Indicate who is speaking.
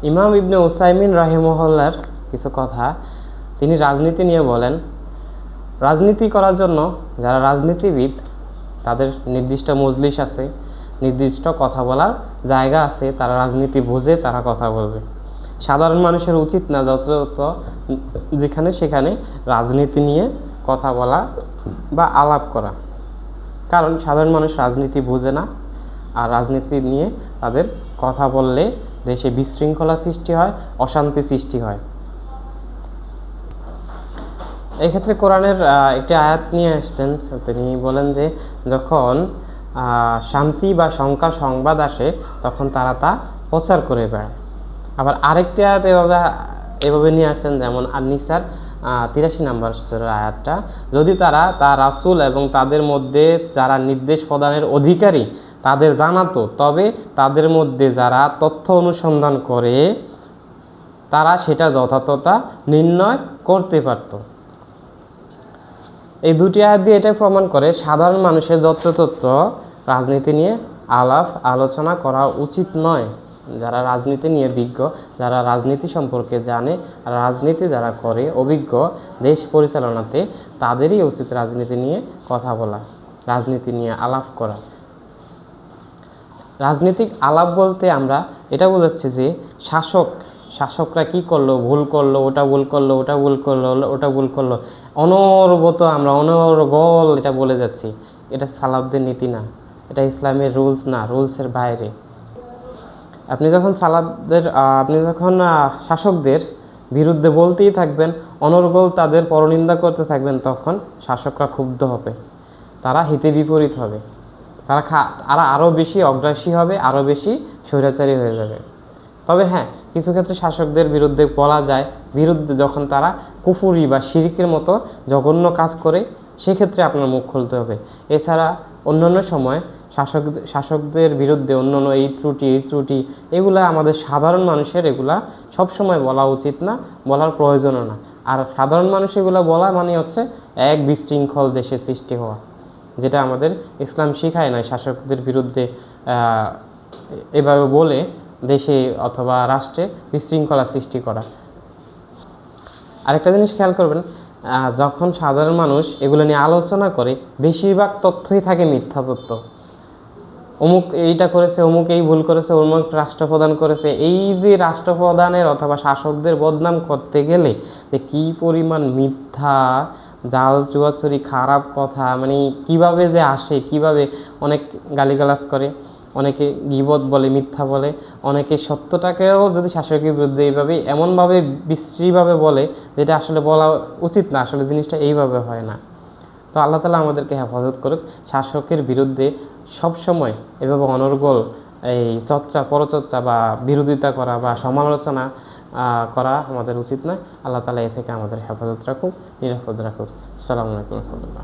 Speaker 1: ইমাম ইবনে উসাইমিন রাহিমাহুল্লাহর কিছু কথা তিনি রাজনীতি নিয়ে বলেন, রাজনীতি করার জন্য যারা রাজনীতিবিদ তাদের নির্দিষ্ট মজলিস আছে, নির্দিষ্ট কথা বলার জায়গা আছে, তারা রাজনীতি বুঝে তারা কথা বলবে। সাধারণ মানুষের উচিত না যত যেখানে সেখানে রাজনীতি নিয়ে কথা বলা বা আলাপ করা, কারণ সাধারণ মানুষ রাজনীতি বুঝে না, আর রাজনীতি নিয়ে তাদের কথা বললে দেশে বিশৃঙ্খলা সৃষ্টি হয়, অশান্তি সৃষ্টি হয়। এই ক্ষেত্রে কোরআনের একটি আয়াত নিয়ে আসছেন, তিনি বলেন যে যখন শান্তি বা শঙ্কার সংবাদ আসে তখন তারা তা প্রচার করে বেড়ায়। আবার আরেকটি আয়াত এভাবে নিয়ে আসছেন, যেমন আন-নিসার 83 নম্বর সূরার আয়াতটা, যদি তারা তার রাসূল এবং তাদের মধ্যে যারা নির্দেশ প্রদানের অধিকারী তাদের জানাতো, তবে তাদের মধ্যে যারা তথ্য অনুসন্ধান করে তারা সেটা যথাযথতা নির্ণয় করতে পারত। এই দুটি আয়াত দিয়ে এটাই প্রমাণ করে সাধারণ মানুষের যত্রতত্র রাজনীতি নিয়ে আলোচনা করা উচিত নয়। যারা রাজনীতি নিয়ে বিজ্ঞ, যারা রাজনীতি সম্পর্কে জানে, রাজনীতি যারা করে অভিজ্ঞ দেশ পরিচালনাতে, তাদেরই উচিত রাজনীতি নিয়ে কথা বলা, রাজনীতি নিয়ে আলাপ করা। রাজনৈতিক আলাপ বলতে আমরা এটা বোঝাচ্ছি যে শাসকরা কি করলো, ভুল করলো, ওটা ভুল করলো, ওটা ভুল করলো, অনবরত আমরা অনর্গল এটা বলে যাচ্ছি। এটা সালাফদের নীতি না, এটা ইসলামের রুলস না, রুলসের বাইরে। আপনি যখন শাসকদের বিরুদ্ধে বলতেই থাকবেন, অনর্গল তাদের পরনিন্দা করতে থাকবেন, তখন শাসকরা ক্ষুব্ধ হবে, তারা হিতে বিপরীত হবে, তারা আরও বেশি অগ্রাসী হবে, আরও বেশি স্বৈরাচারী হয়ে যাবে। তবে হ্যাঁ, কিছু ক্ষেত্রে শাসকদের বিরুদ্ধে বলা যায়, যখন তারা কুফরি বা শিরকের মতো জঘন্য কাজ করে, সেক্ষেত্রে আপনার মুখ খুলতে হবে। এছাড়া অন্যান্য সময় শাসকদের বিরুদ্ধে অন্যান্য এই ত্রুটি এগুলা আমাদের সাধারণ মানুষের এগুলা সবসময় বলা উচিত না, বলার প্রয়োজনও না। আর সাধারণ মানুষ এগুলো বলা মানে হচ্ছে এক বিশৃঙ্খল দেশের সৃষ্টি হওয়া, যেটা আমাদের ইসলাম শিখায় না। শাসকদের বিরুদ্ধে এভাবে বলে দেশে অথবা রাষ্ট্রে বিশৃঙ্খলা সৃষ্টি করা। আরেকটা জিনিস খেয়াল করবেন, যখন সাধারণ মানুষ এগুলো নিয়ে আলোচনা করে, বেশিরভাগ তথ্যই থাকে মিথ্যা তথ্য। অমুক এইটা করেছে, অমুক এই ভুল করেছে, অমুক রাষ্ট্রপ্রধান করেছে। এই যে রাষ্ট্রপ্রধানের অথবা শাসকদের বদনাম করতে গেলে যে কী পরিমাণ মিথ্যা, জাল চুয়াচুরি, খারাপ কথা, মানে কিভাবে যে আসে, কিভাবে অনেক গালিগালাজ করে, অনেকে গীবত বলে, মিথ্যা বলে, অনেকে সত্যটাকেও যদি শাসকের বিরুদ্ধে এইভাবে এমনভাবে বিশ্রীভাবে বলে যেটা আসলে বলা উচিত না, আসলে জিনিসটা এইভাবে হয় না। তো আল্লাহ তাআলা আমাদেরকে হেফাজত করুক, শাসকের বিরুদ্ধে সবসময় এভাবে অনর্গল এই পরচর্চা বা বিরোধিতা করা বা সমালোচনা করা আমাদের উচিত নয়। আল্লাহ তাআলা এ থেকে আমাদের হেফাজত রাখুক, নিরাপদ রাখুক। আসসালামু আলাইকুম ওয়া রাহমাতুল্লাহ।